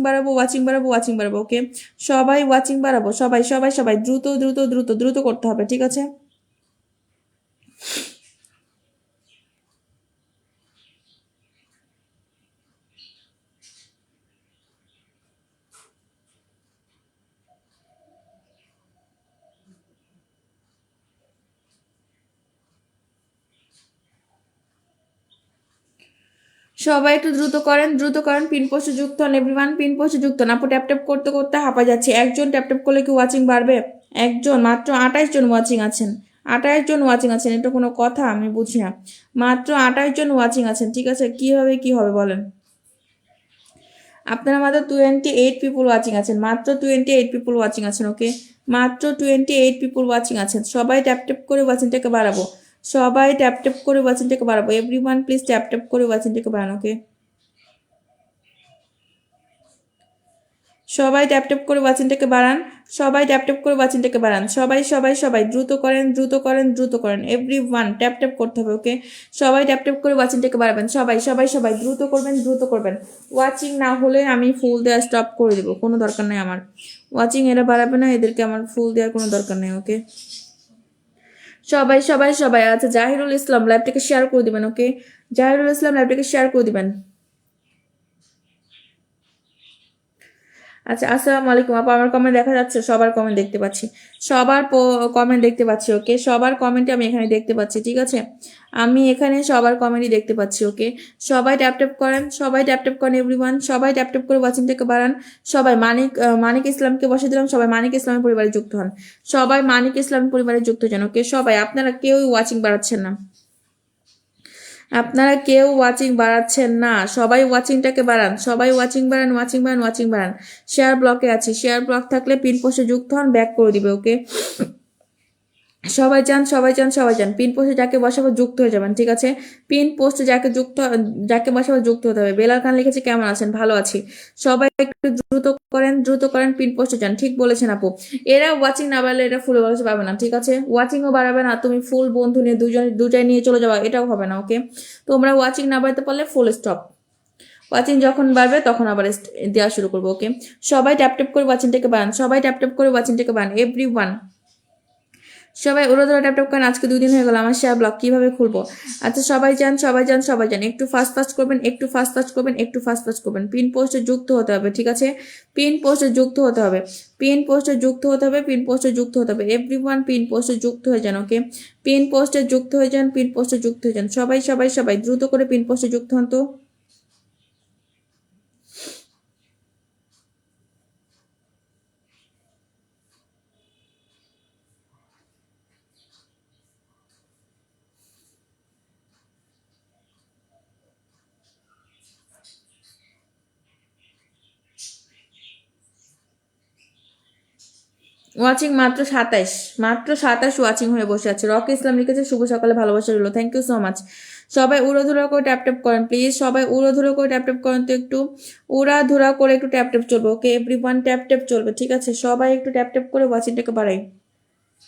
বাড়াবো, ওয়াচিং বাড়াবো, ওয়াচিং বাড়াবো। ওকে, সবাই ওয়াচিং বাড়াবো, সবাই সবাই সবাই দ্রুত দ্রুত দ্রুত দ্রুত করতে হবে, ঠিক আছে? সবাই একটু দ্রুত করেন, পিন পোস্টে যুক্ত হন এভরিওয়ান, পিন পোস্টে যুক্ত হন। আপু ট্যাপ ট্যাপ করতে করতে হাঁপা যাচ্ছে। একজন ট্যাপ ট্যাপ করলে কি ওয়াচিং বাড়বে? একজন, মাত্র 28 জন ওয়াচিং আছেন, 28 জন ওয়াচিং আছেন, এটা কোনো কথা? আমি বুঝি না, মাত্র 28 জন ওয়াচিং আছেন, ঠিক আছে? কিভাবে কি হবে বলেন? আপনারা মাত্র 28 পিপুল ওয়াচিং আছেন, মাত্র 28 পিপুল ওয়াচিং আছেন। ওকে, মাত্র 28 পিপুল ওয়াচিং আছেন। সবাই ট্যাপ ট্যাপ করে ওয়াচিংটাকে বাড়াবো, সবাই ট্যাপ ট্যাপ করে ওয়াচিংটাকে বাড়াবো। এভরিওয়ান প্লিজ ট্যাপ ট্যাপ করে ওয়াচিংটাকে বাড়ান। ওকে, সবাই ট্যাপ ট্যাপ করে ওয়াচিংটাকে বাড়ান, সবাই ট্যাপ ট্যাপ করে ওয়াচিংটাকে বাড়ান। সবাই সবাই সবাই দ্রুত করেন, দ্রুত করেন, দ্রুত করেন। এভরিওয়ান ট্যাপ ট্যাপ করতে হবে। ওকে, সবাই ট্যাপ ট্যাপ করে ওয়াচিংটাকে বাড়াবেন। সবাই সবাই সবাই দ্রুত করবেন, দ্রুত করবেন। ওয়াচিং না হলে আমি ফুল দেওয়া স্টপ করে দেবো, কোনো দরকার নেই আমার। ওয়াচিং এরা বাড়াবে না, এদেরকে আমার ফুল দেওয়ার কোনো দরকার নেই। ওকে, সবাই সবাই সবাই। আচ্ছা, জাহিরুল ইসলাম লাইভটাকে শেয়ার করে দিবেন। ওকে, জাহিরুল ইসলাম লাইভটাকে শেয়ার করে দিবেন। আচ্ছা, আসসালামু আলাইকুম আপু, আমার কমেন্ট দেখা যাচ্ছে? সবার কমেন্ট দেখতে পাচ্ছি, সবার কমেন্ট দেখতে পাচ্ছি। ওকে, সবার কমেন্টে আমি এখানে দেখতে পাচ্ছি, ঠিক আছে? আমি এখানে সবার কমেন্টই দেখতে পাচ্ছি। ওকে, সবাই ট্যাপ ট্যাপ করেন, সবাই ট্যাপ ট্যাপ করেন এভরিওয়ান, সবাই ট্যাপ ট্যাপ করে ওয়াচিংটাকে বাড়ান। সবাই মানিক ইসলামকে বসে দিলাম, সবাই মানিক ইসলামের পরিবারে যুক্ত হন, সবাই মানিক ইসলামের পরিবারে যুক্ত হন। ওকে, সবাই, আপনারা কেউই ওয়াচিং বাড়াচ্ছেন না, আপনারা কেউ ওয়াচিং বাড়াচ্ছেন না, সবাই ওয়াচিংটাকে বাড়ান, সবাই ওয়াচিং বাড়ান, ওয়াচিং বাড়ান, ওয়াচিং বাড়ান। শেয়ার ব্লকে আছি, শেয়ার ব্লক থাকলে পিন পোস্টে যুক্ত হন, ব্যাক করে দিবে। ওকে, সবাই যান, সবাই যান, সবাই যান। পিন পোস্টে যাকে বসাবো যুক্ত হয়ে যাবেন, ঠিক আছে? পিন পোস্টে যাকে বসাবো যুক্ত হতে হবে। বেলাল খান লিখেছে কেমন আছেন? ভালো আছি। সবাই একটু দ্রুত করেন, দ্রুত করেন, পিন পোস্টে যান। ঠিক বলেছেন আপু, এরা ওয়াচিং না বাড়লে এরা ফুল বসে পাবে না, ঠিক আছে? ওয়াচিংও বাড়াবে না, তুমি ফুল বন্ধু নিয়ে দুটাই নিয়ে চলে যাওয়া, এটাও হবে না। ওকে, তোমরা ওয়াচিং না বাড়তে পারলে ফুল স্টপ। ওয়াচিং যখন বাড়বে তখন আবার দেওয়া শুরু করবো। ওকে, সবাই ট্যাপ ট্যাপ করে ওয়াচিংটাকে বাড়ান, সবাই ট্যাপ ট্যাপ করে ওয়াচিংটাকে বাড়ান এভরিওয়ান। সবাই ওরা ধরে ট্যাপ ট্যাপ করেন। আজকে 2 দিন হয়ে গেল, আমার শেয়ার ব্লগ কিভাবে খুলবো? আচ্ছা, সবাই যান, সবাই যান, সবাই যান। একটু ফাস্ট ফাস্ট করবেন, একটু ফাস্ট ফাস্ট করবেন, একটু ফাস্ট ফাস্ট করবেন। পিন পোস্টে যুক্ত হতে হবে, ঠিক আছে? পিন পোস্টে যুক্ত হতে হবে, পিন পোস্টে যুক্ত হতে হবে, পিন পোস্টে যুক্ত হতে হবে। এভরিওয়ান পিন পোস্টে যুক্ত হয়ে যান। ওকে, পিন পোস্টে যুক্ত হয়ে যান, পিন পোস্টে যুক্ত হয়ে যান। সবাই সবাই সবাই দ্রুত করে পিন পোস্টে যুক্ত হন তো। ওয়াচিং মাত্র 27, মাত্র 27 ওয়াচিং হয়ে বসে আছে। রক ইসলাম লিখেছে শুভ সকালে ভালোবাসা রইল, থ্যাংক ইউ সো মাচ। সবাই উড়োধুরা করে ট্যাপ ট্যাপ করেন প্লিজ, সবাই উড়োধুরা করে ট্যাপ ট্যাপ করেন তো, একটু উড়াধুরা করে একটু ট্যাপ ট্যাপ চলবে। ওকে, এভরিওয়ান ট্যাপ ট্যাপ চলবে, ঠিক আছে? সবাই একটু ট্যাপ ট্যাপ করে ওয়াচিংটাকে বাড়াই।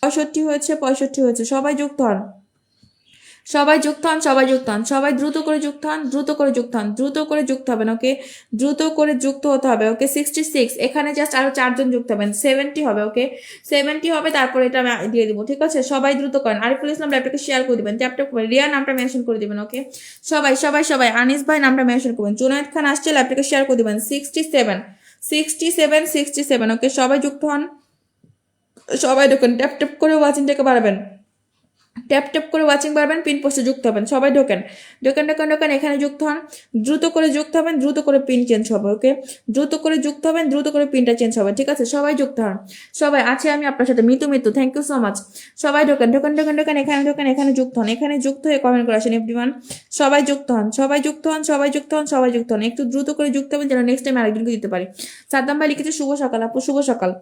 65 হয়েছে, 65 হয়েছে, সবাই যুক্ত হন, সবাই যুক্ত হন, সবাই যুক্ত হন, সবাই দ্রুত করে যুক্ত হন, দ্রুত করে যুক্ত হন, দ্রুত করে যুক্ত হবেন। ওকে, দ্রুত করে যুক্ত হতে হবে। ওকে, 66, এখানে জাস্ট আরো 4 জন যুক্ত হবেন, 70 হবে। ওকে, 70 হবে, তারপরে এটা আমি দিয়ে দিব, ঠিক আছে? সবাই দ্রুত করেন। আরিফুল ইসলাম ল্যাপটপকে শেয়ার করে দিবেন, ট্যাপ ট্যাপ করে রিয়া নামটা মেনশন করে দিবেন। ওকে, সবাই সবাই সবাই আনিস ভাই নামটা মেনশন করবেন। জুনায়েদ খান আসছে, ল্যাপটপকে শেয়ার করে দিবেন। 67, 67, 67। ওকে, সবাই যুক্ত হন, সবাই ঢোকেন, ট্যাপ ট্যাপ করে ওয়াচিংটাকে বাড়াবেন, ট্যাপ ট্যাপ করে ওয়াচিং বাড়বেন, পিন পোস্টে যুক্ত হবেন। সবাই ঢোকেন, ঢোকেন, ঢোকেন, ঢোকেন, এখানে যুক্ত হন, দ্রুত করে যুক্ত হবেন, দ্রুত করে পিন চেঞ্জ হবে। ওকে, দ্রুত করে যুক্ত হবেন, দ্রুত করে পিনটা চেঞ্জ হবে, ঠিক আছে? সবাই যুক্ত হন, সবাই আছে আমি আপনার সাথে। Mitu Mitu, thank you so much. সবাই ঢোকেন, ঢোকেন, ঢোকেন, ঢোকেন, এখানে ঢোকেন, এখানে যুক্ত হন, এখানে যুক্ত হয়ে কমেন্ট করে আসেন এভরিওয়ান। সবাই যুক্ত হন, সবাই যুক্ত হন, সবাই যুক্ত হন, সবাই যুক্ত হন। একটু দ্রুত করে যুক্ত হবেন যেন নেক্সট টাইম আরেকজনকে দিতে পারি। সাদ্দাম ভাই লিখেছে শুভ সকাল আপু, শুভ সকাল।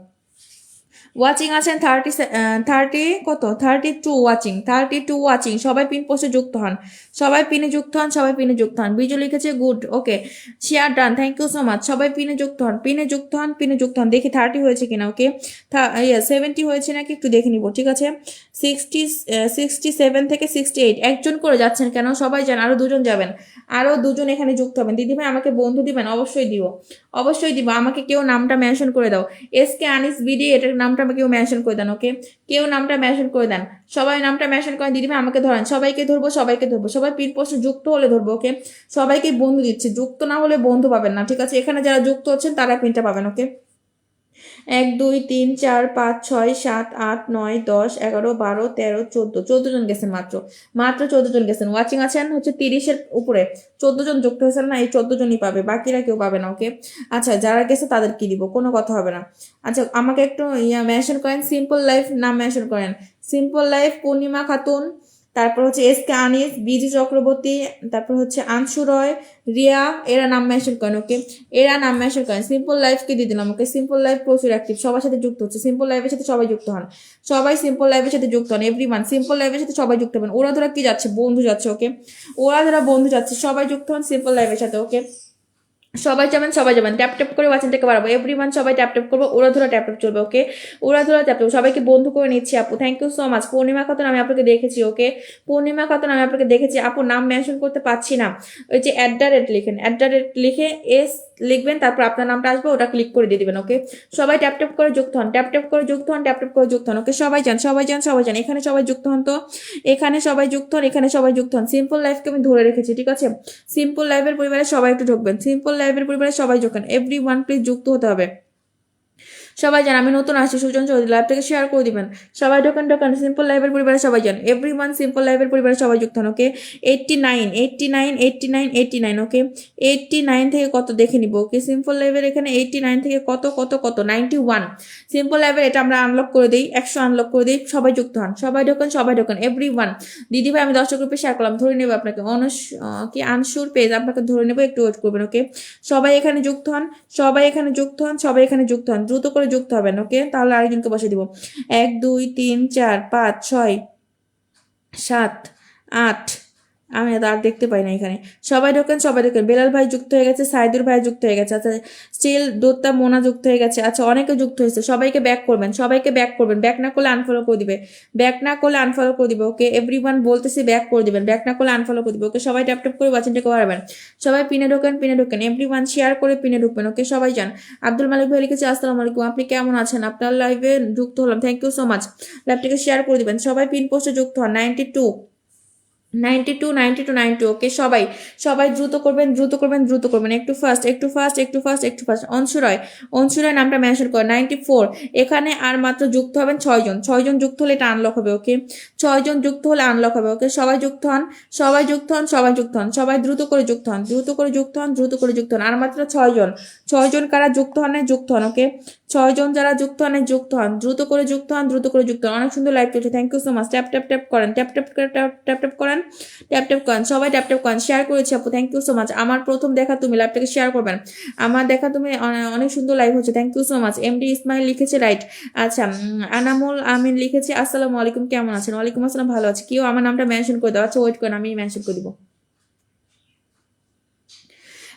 ওয়াচিং আছেন 30 কত 32 ওয়াচিং, 32 ওয়াচিং। সবাই পিন পোস্টে যুক্ত হন, সবাই পিনে যুক্ত হন, সবাই পিনে যুক্ত হন। বিজু লিখেছে good. Okay, share done, thank you so much. সবাই পিনে যুক্ত হন, পিনে যুক্ত হন, পিনে যুক্ত হন। দেখি 30 হয়েছে কিনা। ওকে, 70 হয়েছে নাকি একটু দেখে নিব, ঠিক আছে? 67 থেকে 68, একজন করে যাচ্ছেন কেন? সবাই যান, আরো 2 জন যাবেন, আরও দুজন এখানে যুক্ত হবেন। দিদিভাই আমাকে বন্ধু দিবেন? অবশ্যই দিব, অবশ্যই দিব। আমাকে কেউ নামটা মেনশন করে দাও, এসকে আনিস বিডি, এটার নামটা কেউ মেনশন করে দেন। ওকে, কেউ নামটা মেনশন করে দেন, সবাই নামটা মেনশন করেন। দিদিভাই আমাকে ধরেন, সবাইকে ধরবো, সবাইকে ধরবো, সবাই পিন পোস্টে যুক্ত হলে ধরবো। ওকে, সবাইকে বন্ধু দিচ্ছে, যুক্ত না হলে বন্ধু পাবেন না, ঠিক আছে? এখানে যারা যুক্ত হচ্ছেন তারা পিনটা পাবেন। ওকে, 1 2 3 4 5 6 7 8 9 10 11 12 13 14, 14 জন গেছেন, মাত্র 14 জন গেছেন। ওয়াচিং আছেন হচ্ছে 30-এর উপরে, 14 জন যুক্ত হয়েছেন না, এই 14 জনই পাবে, বাকিরা কেউ পাবে না। ওকে, আচ্ছা যারা গেছে তাদের কি দিব, কোনো কথা হবে না। আচ্ছা আমাকে একটু মেনশন করেন, সিম্পল লাইফ নাম মেনশন করেন, সিম্পল লাইফ, পূর্ণিমা খাতুন, তারপর হচ্ছে এসকে আনিস, বিজি চক্রবর্তী, তারপর হচ্ছে আংশু রয়, রিয়া, এরা নাম মেনশন করেন। ওকে, এরা নাম মেনশন করেন। সিম্পল লাইফকে দিয়ে দিলাম। ওকে, সিম্পল লাইফ প্রচুর অ্যাক্টিভ, সবার সাথে যুক্ত হচ্ছে, সিম্পল লাইফের সাথে সবাই যুক্ত হন, সবাই সিম্পল লাইফের সাথে যুক্ত হন, এভরিওয়ান সিম্পল লাইফের সাথে সবাই যুক্ত হবেন। ওরা ধরা কি যাচ্ছে, বন্ধু যাচ্ছে। ওকে, ওরা ধরা বন্ধু যাচ্ছে, সবাই যুক্ত হন সিম্পল লাইফের সাথে। ওকে, সবাই যাবেন, সবাই যাবেন, ট্যাপ ট্যাপ করে ওয়াচিংটাকে বাড়াবো, এভরিওয়ান সবাই ট্যাপ ট্যাপ করবো, ওরা ধরা ট্যাপ ট্যাপ চলবে। ওকে, ওরা ধরা ট্যাপ ট্যাপ, সবাইকে বন্ধু করে নিচ্ছি আপু, থ্যাংক ইউ সো মাচ। পূর্ণিমা খাতুন আমি আপনাকে দেখেছি। ওকে, পূর্ণিমা খাতুন আমি আপনাকে দেখেছি আপু, নাম মেনশন করতে পারছি না, ওই যে @, লিখেন @, লিখে এস লিখবেন, তারপর আপনার নামটা আসবে, ওটা ক্লিক করে দিয়ে দিবেন। ওকে, সবাই ট্যাপ ট্যাপ করে যুক্ত হন, ট্যাপ ট্যাপ করে যুক্ত হন, ট্যাপ ট্যাপ করে যুক্ত হন। ওকে, সবাই যান, সবাই যান, সবাই যান, এখানে সবাই যুক্ত হন, তো এখানে সবাই যুক্ত হন, এখানে সবাই যুক্ত হন। সিম্পল লাইফকে আমি ধরে রেখেছি, ঠিক আছে? সিম্পল লাইফের পরিবারে সবাই একটু ঢুকবেন, সিম্পল লাইফের পরিবারে সবাই ঢোকেন, এভরিওয়ান প্লিজ যুক্ত হতে হবে। সবাই জান আমি নতুন আসছি, সুজন চৌধুরী, লাইভটাকে শেয়ার করে দিবেন, সবাই ঢোকান ঢোকান, সিম্পল লাইভের পরিবারে সবাই যান, এভরিওয়ান সিম্পল লাইভের পরিবারে সবাই যুক্ত হন। ওকে, 89 89 89 89, ওকে 89 থেকে কত দেখে নিব। ওকে, সিম্পল লাইভের এখানে 89 থেকে কত কত কত 91, সিম্পল লাইভের এটা আমরা আনলক করে দিই, 100 আনলক করে দিই, সবাই যুক্ত হন, সবাই ঢোকান, সবাই ঢোকান, এভরিওয়ান। দিদিভাই আমি দর্শক গ্রুপে শেয়ার করলাম, ধরে নেবো আপনাকে, কি আনসুর পেজ, আপনাকে ধরে নেবো, একটু ওয়েট করবেন। ওকে, সবাই এখানে যুক্ত হন, সবাই এখানে যুক্ত হন, সবাই এখানে যুক্ত হন, দ্রুত করে যুক্ত হবেন। ওকে, তাহলে আরেকজনকে বসে দিব। 1 2 3 4 5 6 7 8, আমি আর দেখতে পাই না এখানে, সবাই ঢোকেন, সবাই ঢোকেন। বেলাল ভাই যুক্ত হয়ে গেছে, সাইদুর ভাই যুক্ত হয়ে গেছে, আচ্ছা স্টিল দোত্তা মোনা যুক্ত হয়ে গেছে, আচ্ছা অনেকে যুক্ত হয়েছে, সবাইকে ব্যাক করবেন, সবাইকে ব্যাক করবেন, ব্যাক না করলে আনফলো করে দিবে, ব্যাক না করলে আনফলো করে দিবে। ওকে, এভরিওয়ান বলতেছি ব্যাক করে দিবেন, ব্যাক না করলে আনফলো করে দিবে। ওকে, সবাই ট্যাপ ট্যাপ করে ওয়াচিংটাকে বাড়াবেন, সবাই পিনে ঢোকেন, পিনে ঢোকেন, এভরিওয়ান শেয়ার করে পিনে ঢুকবেন। ওকে, সবাই যান। আব্দুল মালিক ভাই লিখেছে আসসালামু আলাইকুম, আপনি কেমন আছেন, আপনার লাইভে যুক্ত হলাম, থ্যাংক ইউ সো মাচ। লাইভটাকে শেয়ার করে দিবেন, সবাই পিন পোস্টে যুক্ত হন। 92 92 92 92, ওকে সবাই, সবাই দ্রুত করবেন, দ্রুত করবেন, দ্রুত করবেন, একটু ফাস্ট, একটু ফাস্ট, একটু ফাস্ট, একটু ফাস্ট। অংশুরয়, অংশুরয় নামটা মেনশন করে 94, এখানে আর মাত্র যুক্ত হবেন 6 জন, 6 জন যুক্ত হলে এটা আনলক হবে। ওকে, 6 জন যুক্ত হলে আনলক হবে। ওকে, সবাই যুক্ত হন, সবাই যুক্ত হন, সবাই যুক্ত হন, সবাই দ্রুত করে যুক্ত হন, দ্রুত করে যুক্ত হন, দ্রুত করে যুক্ত হন, আর মাত্র 6 জন, 6 জন কারা যুক্ত হন, যুক্ত হন। ওকে, 6 জন যারা যুক্ত হন, যুক্ত হন, দ্রুত করে যুক্ত হন, দ্রুত করে যুক্ত হন। অনেক সুন্দর লাইভ চলছে, thank you so much. Tap tap tap করেন, ট্যাপ ট্যাপ করে ট্যাপ ট্যাপ ট্যাপ করেন, ট্যাপ ট্যাপ করেন, সবাই ট্যাপ ট্যাপ করেন। শেয়ার করেছি আপু, থ্যাংক ইউ সো মাচ। আমার প্রথম দেখা তুমি, লাইভটাকে শেয়ার করবেন, আমার দেখা তুমি, অনেক সুন্দর লাইভ হচ্ছে, thank you so much. MD Ismail লিখেছে রাইট, আচ্ছা আনামুল আমিন লিখেছে আসসালামু আলাইকুম, কেমন আছেন? ওয়ালাইকুম আসসালাম, ভালো আছে। কেউ আমার নামটা মেনশন করে দাও, আচ্ছা ওয়েট করেন, আমি মেনশন করে দিব।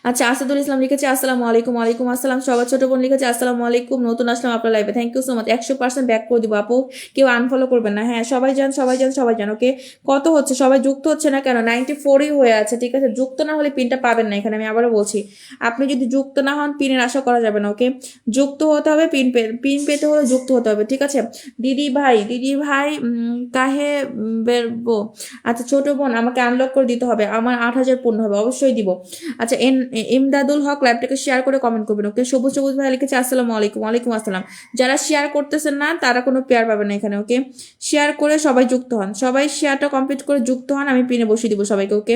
আচ্ছা আসাদুল ইসলাম লিখেছে আসসালামু আলাইকুম, ওয়ালাইকুম আসসালাম। সবার ছোট বোন লিখেছে আসসালামু আলাইকুম, নতুন আসলাম আপনার লাইভে, thank you so much. 100% back করে দিব আপু, কেউ আনফলো করবেন না। হ্যাঁ সবাই যান, সবাই যান, সবাই যান। ওকে, কত হচ্ছে, সবাই যুক্ত হচ্ছে না কেন? 94ই হয়ে আছে, ঠিক আছে? যুক্ত না হলে পিনটা পাবেন না এখানে, আমি আবারও বলছি, আপনি যদি যুক্ত না হন পিনের আশা করা যাবে না। ওকে, যুক্ত হতে হবে, পিন পেতে হলে যুক্ত হতে হবে, ঠিক আছে? দিদি ভাই, দিদি ভাই কাহে বেরবো, আচ্ছা ছোট বোন আমাকে আনলক করে দিতে হবে, আমার 8000 পূর্ণ হবে, অবশ্যই দিব। আচ্ছা ইমদাদুল হক লাইভটাকে শেয়ার করে কমেন্ট করবেন। ওকে, সবুজ সবুজ ভাই লিখেছে আসসালামু আলাইকুম, ওয়ালাইকুম আসসালাম। যারা শেয়ার করতেছেন না তারা কোনো পেয়ার পাবেন না এখানে। ওকে, শেয়ার করে সবাই যুক্ত হন, সবাই শেয়ারটা কমপ্লিট করে যুক্ত হন, আমি পিনে বসিয়ে দিব সবাইকে। ওকে,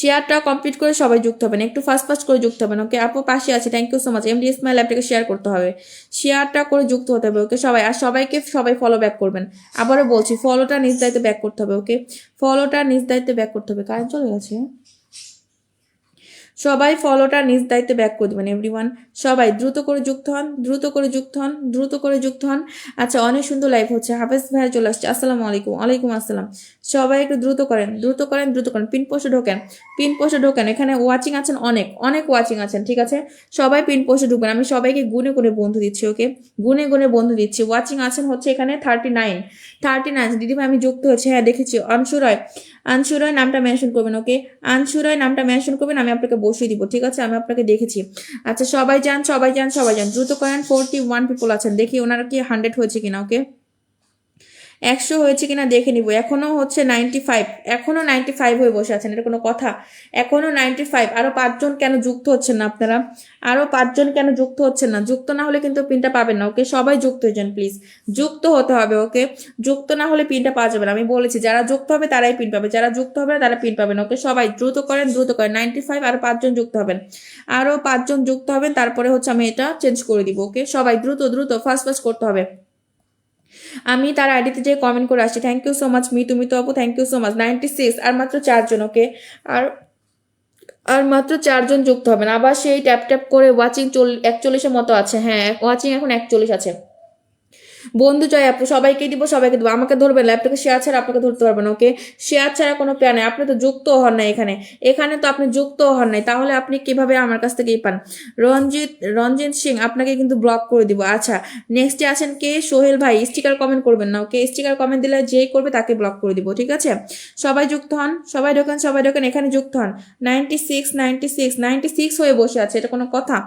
শেয়ারটা কমপ্লিট করে সবাই যুক্ত হবেন, একটু ফাস্ট ফাস্ট করে যুক্ত হবেন। ওকে, আপু পাশে আছে, thank you so much. MD Ismail লাইভটাকে শেয়ার করতে হবে, শেয়ারটা করে যুক্ত হতে হবে। ওকে সবাই, আর সবাইকে সবাই ফলো ব্যাক করবেন, আবারও বলছি ফলোটা নিজ দায়িত্বে ব্যাক করতে হবে। ওকে, ফলোটা নিজ দায়িত্বে ব্যাক করতে হবে, কারেন্ট চলে গেছে, সবাই ফলোটা নিজ দায়িত্বে ব্যাক করে দেবেন। এভরিওয়ান সবাই দ্রুত করে যুক্ত হন, দ্রুত করে যুক্ত হন, দ্রুত করে যুক্ত হন। আচ্ছা অনেক সুন্দর লাইভ হচ্ছে, হাফেজ ভাই চলে আসছে, আসসালামু আলাইকুম, ওয়ালাইকুম আসসালাম। সবাই একটু দ্রুত করেন, দ্রুত করেন, দ্রুত করেন, পিন পোস্টে ঢোকেন, পিন পোস্টে ঢোকেন। এখানে ওয়াচিং আছেন, অনেক অনেক ওয়াচিং আছেন, ঠিক আছে? সবাই পিন পোস্টে ঢুকবেন, আমি সবাইকে গুনে গুনে বন্ধু দিচ্ছি। ওকে, গুনে গুনে বন্ধু দিচ্ছি। ওয়াচিং আছেন হচ্ছে এখানে 39 দিদি ভাই আমি যুক্ত হয়েছে, হ্যাঁ দেখেছি। অংশুরয়, আনসুরয় নামটা মেনশন করবেন, ওকে? আনসুরয় নামটা মেনশন করবেন, আমি আপনাকে বসিয়ে দিব, ঠিক আছে? আমি আপনাকে দেখেছি। আচ্ছা সবাই যান, সবাই যান, সবাই যান, দ্রুত করেন। 41 পিপল আছেন, দেখি ওনারা কি 100 হয়েছে কিনা, ওকে? 100 হয়েছে কিনা দেখে নিব। এখনো হচ্ছে 95, এখনো 95 হয়ে বসে আছেন, এটা কোনো কথা? এখনো 95। আরো 5 জন কেন যুক্ত হচ্ছেন না আপনারা? আরো 5 জন কেন যুক্ত হচ্ছেন না? যুক্ত না হলে কিন্তু পিনটা পাবেন না, ওকে? সবাই যুক্ত হয়ে যান প্লিজ, যুক্ত হতে হবে, ওকে? যুক্ত না হলে পিনটা পাওয়া যাবে না, আমি বলেছি যারা যুক্ত হবে তারাই পিন পাবে, যারা যুক্ত হবে না তারা পিন পাবেন, ওকে? সবাই দ্রুত করেন, দ্রুত করেন। 95, আরো 5 জন যুক্ত হবেন, আরো 5 জন যুক্ত হবেন, তারপরে হচ্ছে আমি এটা চেঞ্জ করে দিব, ওকে? সবাই দ্রুত দ্রুত ফাস্ট ফাস্ট করতে হবে। আমি তার আইডিতে যে কমেন্ট করে আসছি, থ্যাংক ইউ সো মাচ তুমি তো আপু, থ্যাংক ইউ সো মাচ। 96, আর মাত্র 4 জন, ওকে? আর আর মাত্র 4 জন যুক্ত হবেন। আবার সেই ট্যাপ ট্যাপ করে ওয়াচিং 41-এর মতো আছে, হ্যাঁ ওয়াচিং এখন 41 আছে। বন্ধু জয় আপু, সবাইকে দিব, সবাইকে দিব, আমাকে ধরবেন, ল্যাপটপে শেয়ার ছাড়া আপনাকে ধরতে পারবেন, ওকে? শেয়ার ছাড়া কোনো প্ল্যান নেই, আপনি তো যুক্ত হন নাই এখানে, এখানে তো আপনি যুক্ত হন নাই, তাহলে আপনি কিভাবে আমার কাছ থেকেই পান? রঞ্জিত সিং, আপনাকে কিন্তু ব্লক করে দিব। আচ্ছা নেক্সটে আছেন কে? সোহেল ভাই, স্টিকার কমেন্ট করবেন না, ওকে? স্টিকার কমেন্ট দিলে যেই করবে তাকে ব্লক করে দিব, ঠিক আছে? সবাই যুক্ত হন, সবাই ঢোকেন, সবাই ঢোকেন, এখানে যুক্ত হন। 96, 96, 96 হয়ে বসে আছে, এটা কোনো কথা?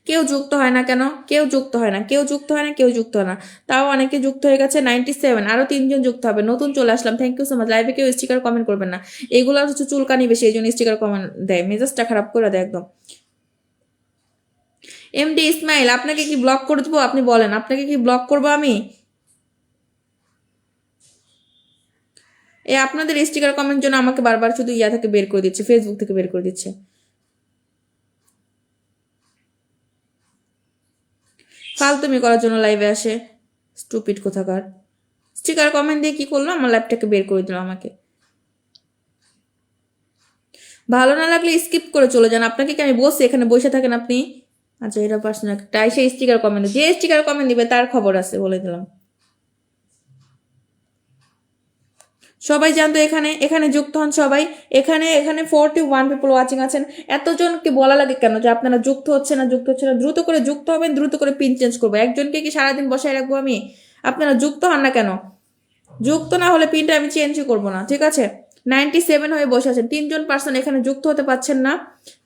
কেউ যুক্ত হয় না কেন? কেউ যুক্ত হয় না, কেউ যুক্ত হয় না, কেউ যুক্ত হয় না। তাও অনেকে যুক্ত হয়ে গেছে। 97, আরো 3 জন যুক্ত হবে। নতুন চলে আসলাম, থ্যাংক ইউ সো মাচ। লাইভে কেউ স্টিকার কমেন্ট করবেন না, এগুলো হচ্ছে চুলকানি বেশি, এই জন্য স্টিকার কমেন্ট দেয়, মেজাজটা খারাপ করে দেয় একদম। এমডি ইসমাইল, আপনাকে কি ব্লক করে দেবো? আপনি বলেন, আপনাকে কি ব্লক করবো আমি? আপনাদের স্টিকার কমেন্ট জন্য আমাকে বারবার শুধু ইয়া থেকে বের করে দিচ্ছে, ফেসবুক থেকে বের করে দিচ্ছে। ফালতুমি করার জন্য লাইভে আসে, স্টুপিড কোথাকার। স্টিকার কমেন্ট দিয়ে কি করলো? আমার ল্যাপটপকে বের করে দিল আমাকে। ভালো না লাগলে স্কিপ করে চলে যান, আপনাকে কি আমি বসে এখানে বসে থাকেন আপনি? আচ্ছা এটা পার্সোনাল, তাই সে স্টিকার কমেন্ট, যে স্টিকার কমেন্ট দিবে তার খবর আছে, বলে দিলাম। সবাই জানতো এখানে, এখানে যুক্ত হন সবাই। এখানে এখানে 41 পিপল ওয়াচিং আছেন। এতজনকে বলা লাগে কেন যে আপনারা যুক্ত হচ্ছে না, যুক্ত হচ্ছে না? দ্রুত করে যুক্ত হবেন, দ্রুত করে পিন চেঞ্জ করবো। একজনকে কি সারাদিন বসায় রাখবো আমি? আপনারা যুক্ত হন না কেন? যুক্ত না হলে পিনটা আমি চেঞ্জই করবো না, ঠিক আছে? 97 হয়ে বসে আছেন, 3 জন এখানে যুক্ত হতে পারছেন না,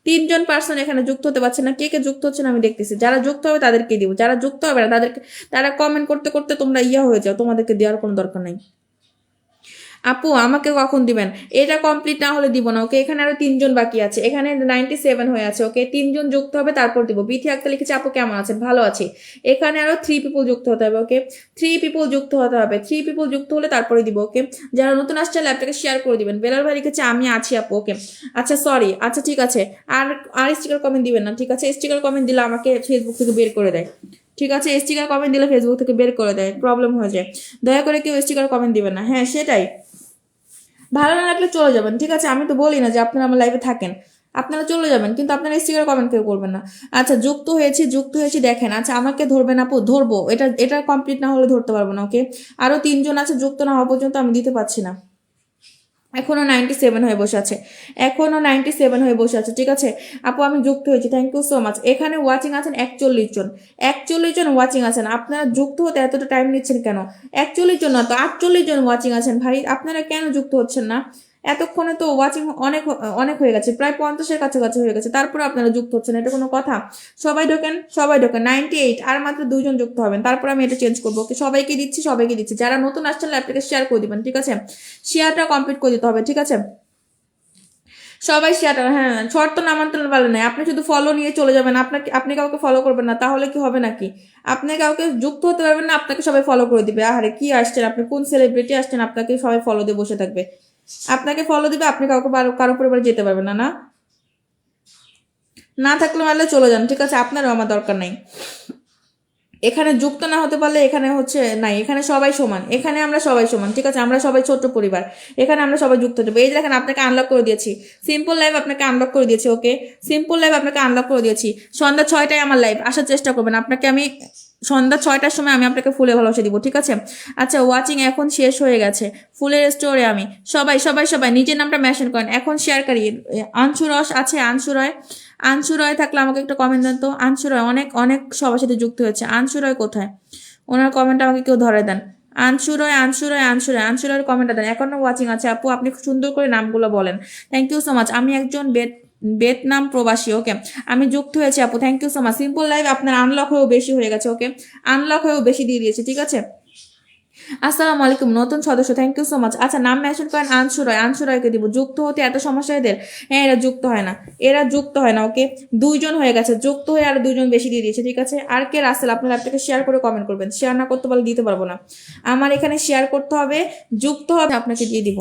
3 জন এখানে যুক্ত হতে পারছেন না। কে কে যুক্ত হচ্ছেন আমি দেখতেছি, যারা যুক্ত হবে তাদেরকে দিব, যারা যুক্ত হবে না তাদেরকে, তারা কমেন্ট করতে করতে তোমরা ইয়া হয়ে যাও, তোমাদেরকে দেওয়ার কোনো দরকার নাই। আপু আমাকে কখন দিবেন? এটা কমপ্লিট না হলে দিব না, ওকে? এখানে আরো 3 জন বাকি আছে, এখানে 97 হয়ে আছে, ওকে? 3 জন যুক্ত হবে তারপর দিব। বিথি আক্তার লিখেছে আপু কেমন আছেন? ভালো আছি। এখানে আরো 3 পিপল যুক্ত হতে হবে, ওকে? 3 পিপল যুক্ত হতে হবে, 3 পিপল যুক্ত হলে তারপরে দিব, ওকে? যারা নতুন আসছে ল্যাপটপকে শেয়ার করে দিবেন। বেলাল ভাই লিখেছে আমি আছি আপু, ওকে? আচ্ছা সরি, আচ্ছা ঠিক আছে। আর আর স্টিকার কমেন্ট দিবেন না, ঠিক আছে? স্টিকার কমেন্ট দিলে আমাকে ফেসবুক থেকে বের করে দেয়, ঠিক আছে? স্টিকার কমেন্ট দিলে ফেসবুক থেকে বের করে দেয়, প্রবলেম হয়ে যায়। দয়া করে কেউ স্টিকার কমেন্ট দিবেন না, হ্যাঁ সেটাই। ভালো না লাগলে চলে যাবেন, ঠিক আছে? আমি তো বলি না যে আপনারা আমার লাইভে থাকেন, আপনারা চলে যাবেন, কিন্তু আপনারা স্টিকার কমেন্ট কেউ করবেন না। আচ্ছা যুক্ত হয়েছি দেখেন। আচ্ছা আমাকে ধরবেন আপু? ধরবো, এটা কমপ্লিট না হলে ধরতে পারবো না, ওকে? আরো 3 জন আছে, যুক্ত না হওয়া পর্যন্ত আমি দিতে পারছি না। এখনো 97 হয়ে বসে আছে, এখনো 97 হয়ে বসে আছে, ঠিক আছে? আপু আমি যুক্ত হয়েছি, থ্যাংক ইউ সো মাচ। এখানে ওয়াচিং আছেন 41 জন, 41 জন ওয়াচিং আছেন। আপনারা যুক্ত হতে এতটা টাইম নিচ্ছেন কেন? 41 জন না তো 48 জন ওয়াচিং আছেন, ভাই আপনারা কেন যুক্ত হচ্ছেন না? এতক্ষণে তো ওয়াচিং অনেক অনেক হয়ে গেছে, প্রায় 50-এর কাছাকাছি হয়ে গেছে, তারপরে আপনারা যুক্ত হচ্ছেন, এটা কোনো কথা? সবাই ঢোকেন, সবাই ঢোকেন। 98, আর মাত্র 2 জন যুক্ত হবেন, তারপর আমি এটা চেঞ্জ করবো, ওকে? সবাইকে দিচ্ছি, সবাইকে দিচ্ছি। যারা নতুন আসছেন ল্যাপটপকে শেয়ার করে দিবেন, ঠিক আছে? শেয়ারটা কমপ্লিট করে দিতে হবে, ঠিক আছে? সবাই শেয়ারটা, হ্যাঁ শর্ত নামান্তর বলে নাই, আপনি শুধু ফলো নিয়ে চলে যাবেন, আপনাকে আপনি কাউকে ফলো করবেন না, তাহলে কি হবে নাকি? আপনি কাউকে যুক্ত হতে পারবেন না, আপনাকে সবাই ফলো করে দিবে। আরে কি আসছেন আপনি, কোন সেলিব্রিটি আসছেন আপনাকে সবাই ফলো দিয়ে বসে থাকবে? আপনাকে ফলো দিবে, আপনি কাউকে কারো পরিবারে যেতে পারবেন না, না? না থাকলে মারলে চলে যান, ঠিক আছে? আপনারও আমার দরকার নাই। এখানে যুক্ত না হতে পারলে এখানে হচ্ছে নাই, এখানে সবাই সমান, এখানে আমরা সবাই সমান, ঠিক আছে? আমরা সবাই ছোট্ট পরিবার, এখানে আমরা সবাই যুক্ত হতে পারি। এই যে দেখেন আপনাকে আনলক করে দিয়েছি, সিম্পল লাইভ আপনাকে আনলক করে দিয়েছি, ওকে? সিম্পল লাইভ আপনাকে আনলক করে দিয়েছি। সন্ধ্যা 6টায় আমার লাইভ, আসার চেষ্টা করবেন, আপনাকে আমি সন্ধ্যা 6টার সময় আমি আপনাকে ফুলে ভালোবাসা দিব, ঠিক আছে? আচ্ছা ওয়াচিং এখন শেষ হয়ে গেছে, ফুলের স্টোরে আমি। সবাই সবাই সবাই নিজের নামটা মেনশন করেন এখন, শেয়ার করি। আনসু রস আছে, আনসু রয়, আনসু রয় থাকলে আমাকে একটা কমেন্ট দেন তো। আনসু রয় অনেক অনেক সবার সাথে যুক্ত হয়েছে, আনসু রয় কোথায়? ওনার কমেন্ট আমাকে কেউ ধরে দেন। আনসুরয়ের কমেন্টটা দেন, এখনো ওয়াচিং আছে আপু, আপনি খুব সুন্দর করে নামগুলো বলেন। Thank you so much. আমি একজন ভিয়েতনাম প্রবাসী, ওকে, আমি যুক্ত হয়েছি আপু, thank you so much. Simple live আপনার আনলক হয়েও বেশি হয়ে গেছে, ওকে, আনলক হয়েও বেশি দিয়ে দিয়েছে, ঠিক আছে। আসসালামু আলাইকুম, নতুন সদস্য, থ্যাংক ইউ সো মাচ। আচ্ছা, নাম মেনশন করেন আনসুরয়কে দিব। যুক্ত হতে এত সমস্যা এদের? হ্যাঁ, এরা যুক্ত হয় না, এরা যুক্ত হয় না, ওকে, দুইজন হয়ে গেছে, যুক্ত হয়ে আর দুইজন বেশি দিয়ে দিয়েছে, ঠিক আছে। আর কে রাসেল, আপনার ল্যাপটপে শেয়ার করে কমেন্ট করবেন, শেয়ার না করতে পারলে দিতে পারবো না। আমার এখানে শেয়ার করতে হবে, যুক্ত হবে, আপনাকে দিয়ে দিব।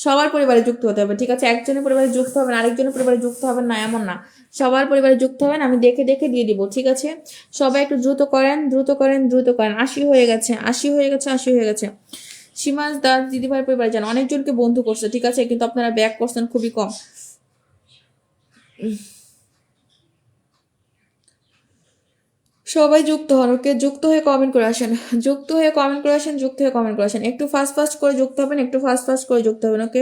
সবার পরিবারে যুক্ত হতে হবে, ঠিক আছে। একজনের পরিবারে যুক্ত হবেন, আরেকজনের পরিবারে যুক্ত হবেন না, এমন না। সবার পরিবারে যুক্ত হবেন, আমি দেখে দেখে দিয়ে দিব, ঠিক আছে। সবাই একটু দ্রুত করেন, দ্রুত করেন, দ্রুত করেন। 80 হয়ে গেছে, 80 হয়ে গেছে, 80 হয়ে গেছে। সীমাস দাস দিদিভাইয়ের পরিবারে যান, অনেকজনকে বন্ধু করছে, ঠিক আছে, কিন্তু আপনারা ব্যাক করছেন খুবই কম। সবাই যুক্ত হন, ওকে, যুক্ত হয়ে কমেন্ট করে আসেন, যুক্ত হয়ে কমেন্ট করে আসেন, যুক্ত হয়ে কমেন্ট করে আসেন। একটু ফাস্ট ফাস্ট করে যুক্ত হবেন, একটু ফাস্ট ফাস্ট করে যুক্ত হবেন, ওকে।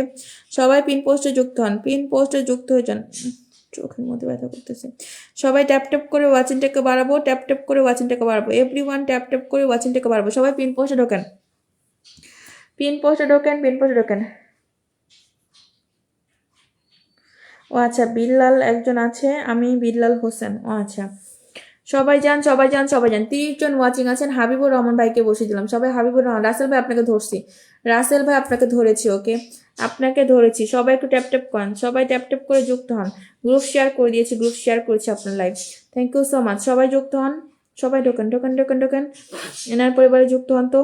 সবাই পিন পোস্টে যুক্ত হন, পিন পোস্টে যুক্ত হয়ে যান। চোখের মধ্যে ব্যথা করতেছে। সবাই ট্যাপ ট্যাপ করে ওয়াচিংটাকে বাড়াবো, ট্যাপ ট্যাপ করে ওয়াচিংটাকে বাড়াবো, এভরিওয়ান ট্যাপ ট্যাপ করে ওয়াচিংটাকে বাড়াবো। সবাই পিন পোস্টে ঢোকেন, পিন পোস্টে ঢোকেন, পিন পোস্টে ঢোকেন। ও আচ্ছা, বিল্লাল একজন আছে, আমি বিল্লাল হোসেন, ও আচ্ছা। সবাই যান, সবাই যান, সবাই যান। 30 জন ওয়াচিং আছেন, হাবিবুর রহমান ভাইকে বসিয়ে দিলাম। সবাই হাবিবুর রহমান, রাসেল ভাই আপনাকে ধরছি, রাসেল ভাই আপনাকে ধরেছি, ওকে, আপনাকে ধরেছি। সবাই একটু ট্যাপ ট্যাপ করেন, সবাই ট্যাপ ট্যাপ করে যুক্ত হন। গ্রুপ শেয়ার করে দিয়েছি, গ্রুপ শেয়ার করেছি আপনার live, thank you so much. সবাই যুক্ত হন, সবাই ঢোকেন, ঢোকেন, ঢোকেন, ঢোকেন। এনার পরিবারে যুক্ত হন তো,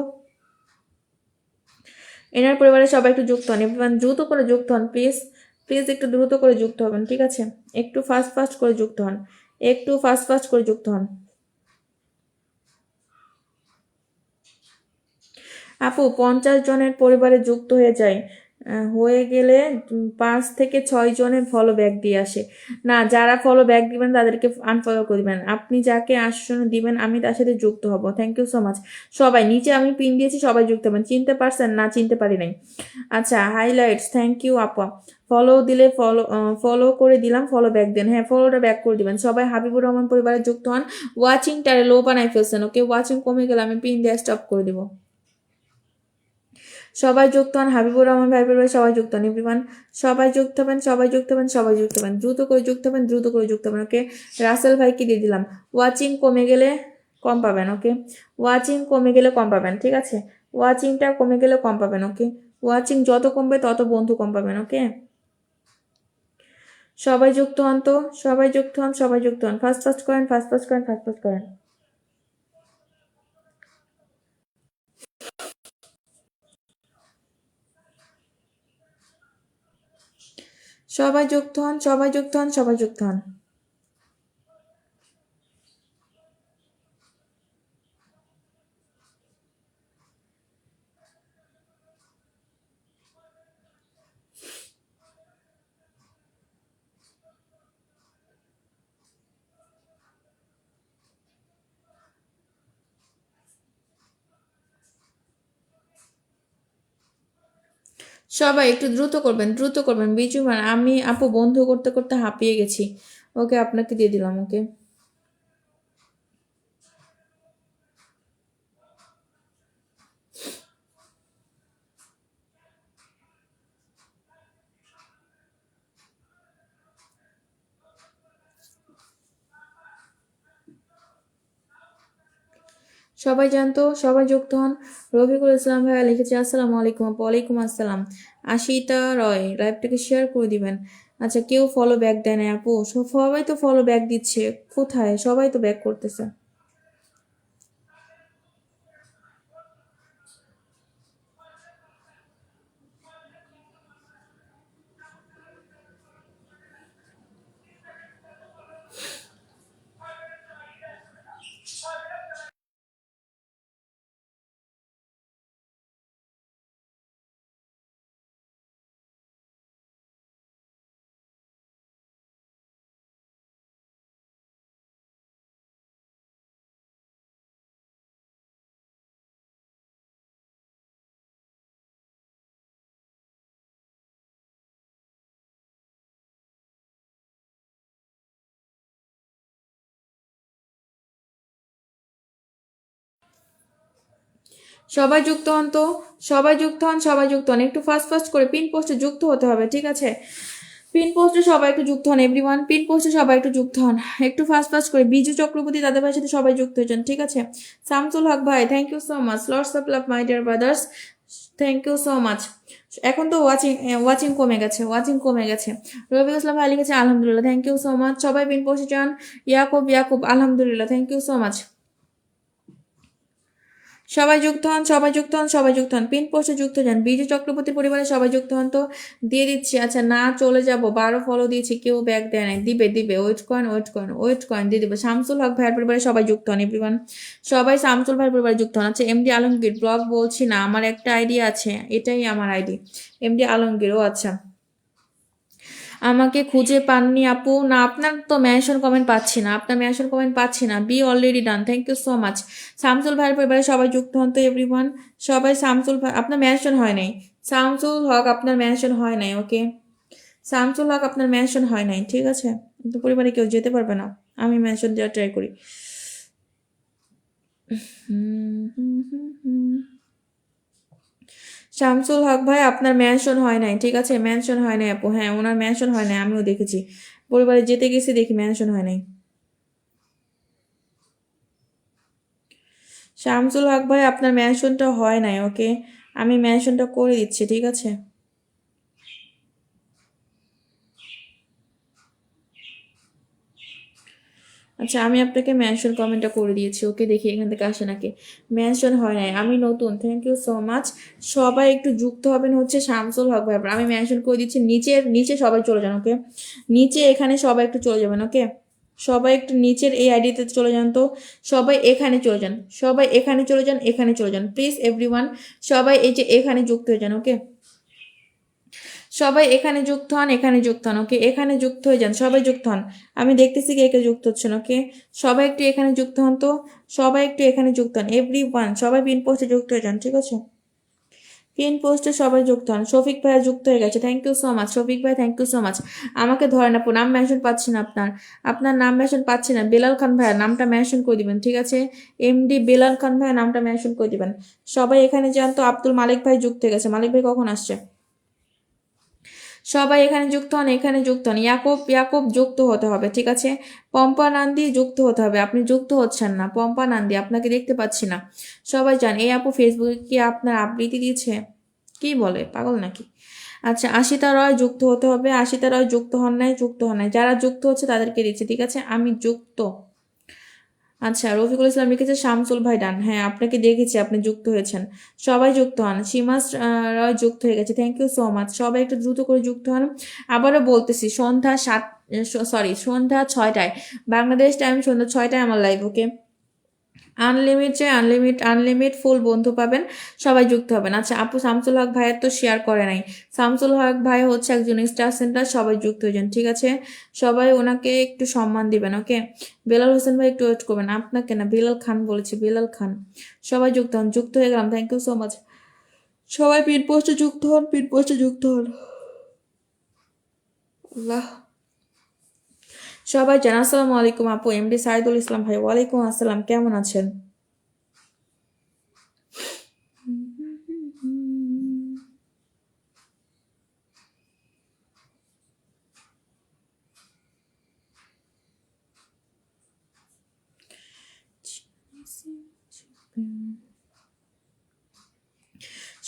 এনার পরিবারে সবাই একটু যুক্ত হন, এবার দ্রুত করে যুক্ত হন, প্লিজ প্লিজ, একটু দ্রুত করে যুক্ত হবেন, ঠিক আছে। একটু ফাস্ট ফাস্ট করে যুক্ত হন, একটু ফাস্ট ফাস্ট করে যুক্ত হন। আপু, 50 জনের পরিবারে যুক্ত হয়ে যায়, হয়ে গেলে 5 থেকে 6 জনের ফলো ব্যাক দিয়ে আসে। না, যারা ফলো ব্যাক দিবেন তাদেরকে আনফলো করে দিবেন, আপনি যাকে আসনে দিবেন আমি তার সাথে যুক্ত হব। Thank you so much. সবাই নিচে আমি পিন দিয়েছি, সবাই যুক্ত হবেন। চিনতে পারছেন? না, চিনতে পারি নাই। আচ্ছা, হাইলাইটস, থ্যাংক ইউ আপা। ফলো দিলে ফলো করে দিলাম, ফলো ব্যাক দেন, হ্যাঁ, ফলোটা ব্যাক করে দিবেন। সবাই হাবিবুর রহমান পরিবারে যুক্ত হন। ওয়াচিংটারে লো বানাই ফেলছেন, ওকে, ওয়াচিং কমে গেলে আমি পিন দিয়ে স্টপ করে দিব। সবাই যুক্ত হন, হাবিবুর রহমান ভাই পরিবার সবাই যুক্ত হন, এভরিওয়ান সবাই যুক্ত হবেন, সবাই যুক্ত হবেন, সবাই যুক্ত হবেন, দ্রুত করে যুক্ত হবেন, দ্রুত করে যুক্ত হবেন, ওকে। রাসেল ভাইকে দিয়ে দিলাম। ওয়াচিং কমে গেলে কম পাবেন, ওকে, ওয়াচিং কমে গেলে কম পাবেন, ঠিক আছে, ওয়াচিংটা কমে গেলে কম পাবেন, ওকে। ওয়াচিং যত কমবে তত বন্ধু কম পাবেন, ওকে। সবাই যুক্ত হন তো, সবাই যুক্ত হন, সবাই যুক্ত হন, ফাস্ট ফাস্ট করেন, ফাস্ট ফাস্ট করেন, ফাস্ট ফাস্ট করেন। সবাই যুক্ত হন, সবাই যুক্ত হন, সবাই যুক্ত হন। সবাই একটু দ্রুত করবেন, দ্রুত করবেন। বিজুমান, আমি আপু বন্ধু করতে করতে হাঁপিয়ে গেছি, ওকে, আপনাকে দিয়ে দিলাম, ওকে। সবাই জানতো, সবাই যুক্ত হন। রফিকুল ইসলাম ভাইয়া লিখেছে, আসসালামু আলাইকুম আপু। ওয়ালাইকুম আসসালাম। আশিতা রয়, লাইভটাকে শেয়ার করে দিবেন। আচ্ছা, কেউ ফলো ব্যাক দেয় না আপু? সবাই তো ফলো ব্যাক দিচ্ছে, কোথায়? সবাই তো ব্যাক করতেছে। সবাই যুক্ত হন তো, সবাই যুক্ত হন, সবাই যুক্ত হন, একটু ফাস্ট ফাস্ট করে পিন পোস্টে যুক্ত হতে হবে, ঠিক আছে? পিন পোস্টে সবাই একটু যুক্ত হন, এভরিওয়ান পিন পোস্টে সবাই একটু যুক্ত হন, একটু ফাস্ট ফাস্ট করে। বিজু চক্রবর্তী দাদা ভাইয়ের সাথে সবাই যুক্ত হয়েছেন, ঠিক আছে? শামসুল হক ভাই, thank you so much, lots of love my dear brothers, thank you so much. এখন তো ওয়াচিং কমে গেছে, ওয়াচিং কমে গেছে। রবিউল ইসলাম ভাই লিখেছে আলহামদুলিল্লাহ, থ্যাংক ইউ সো মাচ। সবাই পিন পোস্টে যান। ইয়াকুব আলহামদুলিল্লাহ, থ্যাংক ইউ সো মাচ। সবাই যুক্ত হন, সবাই যুক্ত হন, সবাই যুক্ত হন, পিন পোস্টে যুক্ত যান। বিজু চক্রবর্তী পরিবারে সবাই যুক্ত হন তো, দিয়ে দিচ্ছি। আচ্ছা না চলে যাব, 12 ফলো দিয়েছি, কেউ ব্যাগ দেয় নাই, দিবে ওয়েট করেন দিয়ে দিবে। শামসুল হক ভাইয়ের পরিবারে সবাই যুক্ত হন, এভরিওয়ান সবাই শামসুল ভাইয়ের পরিবারে যুক্ত হন। আচ্ছা এমডি আলমগীর ব্লগ বলছি না, আমার একটা আইডি আছে, এটাই আমার আইডি, এমডি আলমগীর। ও আচ্ছা, আমাকে খুঁজে পাননি আপু? না, আপনার তো মেনশন কমেন্ট পাচ্ছি না, আপনার মেনশন কমেন্ট পাচ্ছি না। Be already done, thank you so much. Shamsul ভাইয়ের পরিবারে সবাই যুক্ত হন তো, এভরিওয়ান সবাই। শামসুল ভাই আপনার মেনশন হয় নাই, শামসুল হক আপনার মেনশন হয় নাই, ওকে? শামসুল হক আপনার মেনশন হয় নাই, ঠিক আছে? কিন্তু পরিবারে কেউ যেতে পারবে না, আমি মেনশন দেওয়ার ট্রাই করি। শামসুল হক ভাই আপনার মেনশন হয় নাই, ঠিক আছে? মেনশন হয় নাই আপু, হ্যাঁ ওনার মেনশন হয় নাই, আমিও দেখেছি, পরিবারে যেতে গেছি দেখি মেনশন হয় নাই। শামসুল হক ভাই আপনার মেনশনটা হয় নাই, ওকে? আমি মেনশনটা করে দিচ্ছি, ঠিক আছে? আচ্ছা আমি আপনাকে মেনশন কমেন্টটা করে দিয়েছি, ওকে? দেখি এখান থেকে আসে নাকি। মেনশন হয় নাই, আমি নতুন, থ্যাংক ইউ সো মাচ। সবাই একটু যুক্ত হবেন হচ্ছে শামসুল হক ভাই, আমি মেনশন করে দিচ্ছি। নিচে সবাই চলে যান, ওকে? নিচে এখানে সবাই একটু চলে যাবেন, ওকে? সবাই একটু নিচের এই আইডিতে চলে যান তো, সবাই এখানে চলে যান, সবাই এখানে চলে যান, এখানে চলে যান, প্লিজ এভরিওয়ান সবাই এই যে এখানে যুক্ত হয়ে যান, ওকে? সবাই এখানে যুক্ত হন, এখানে যুক্ত হন, ওকে? এখানে যুক্ত হয়ে যান, সবাই যুক্ত হন। আমি দেখতেছি কে কে যুক্ত হচ্ছেন, ওকে? সবাই একটু এখানে যুক্ত হন তো, সবাই একটু এখানে যুক্ত হন, এভরিওয়ান সবাই পিন পোস্টে যুক্ত হয়ে যান, ঠিক আছে? পিন পোস্টে সবাই যুক্ত হন। শফিক ভাইয়া যুক্ত হয়ে গেছে, thank you so much. Shafiq ভাই থ্যাংক ইউ সো মাচ। আমাকে ধরেন আপু, নাম মেনশন পাচ্ছি না আপনার, আপনার নাম মেনশন পাচ্ছি না। বেলাল খান ভাইয়া নামটা মেনশন করে দিবেন, ঠিক আছে? এমডি বেলাল খান ভাইয়া নামটা মেনশন করে দিবেন। সবাই এখানে যান তো। আব্দুল মালিক ভাই যুক্ত হয়ে গেছে, মালিক ভাই কখন আসছে? সবাই এখানে যুক্ত হন, এখানে যুক্ত হন। ইয়াকুব যুক্ত হতে হবে, ঠিক আছে? পম্পা নান্দি যুক্ত হতে হবে, আপনি যুক্ত হচ্ছেন না। পম্পা নান্দি আপনাকে দেখতে পাচ্ছি না। সবাই যান। এই আপু ফেসবুকে কি আপনার আবৃত্তি দিয়েছে? কি বলে, পাগল নাকি? আচ্ছা আশিতা রয় যুক্ত হতে হবে, আশিতা রয় যুক্ত হন নাই, যুক্ত হন নাই। যারা যুক্ত হচ্ছে তাদেরকে দিচ্ছে, ঠিক আছে? আমি যুক্ত। আচ্ছা রফিকুল ইসলাম লিখেছে শামসুল ভাই ডান, হ্যাঁ আপনাকে দেখেছি, আপনি যুক্ত হয়েছেন। সবাই যুক্ত হন। সীমাস রয় যুক্ত হয়ে গেছে, থ্যাংক ইউ সো মাচ। সবাই একটু দ্রুত করে যুক্ত হন। আবারও বলতেছি সন্ধ্যা 6টায় বাংলাদেশ টাইম, সন্ধ্যা 6টায় আমার লাইভ, ওকে? আনলিমিট ফুল বন্ধু পাবেন, সবাই যুক্ত হবেন। আচ্ছা আপু শামসুল হক ভাইয়ের তো শেয়ার করে নাই। শামসুল হক ভাই হচ্ছে একজন স্টার সেন্টার, সবাই যুক্ত হয়ে যান, ঠিক আছে? সবাই ওনাকে একটু সম্মান দিবেন, ওকে? বেলাল হোসেন ভাই একটু ওয়েট করবেন, আপনাকে না বেলাল খান বলেছি, বেলাল খান। সবাই যুক্ত হন, যুক্ত হয়ে গেলাম, থ্যাংক ইউ সো মাচ। সবাই পিন পোস্টে যুক্ত হন, পিন পোস্টে যুক্ত হন। আল্লাহ, সবাই জানা। আসসালামু আলাইকুম আপু। এমডি সাইদুল ইসলাম ভাই, ওয়ালাইকুম আসসালাম, কেমন আছেন?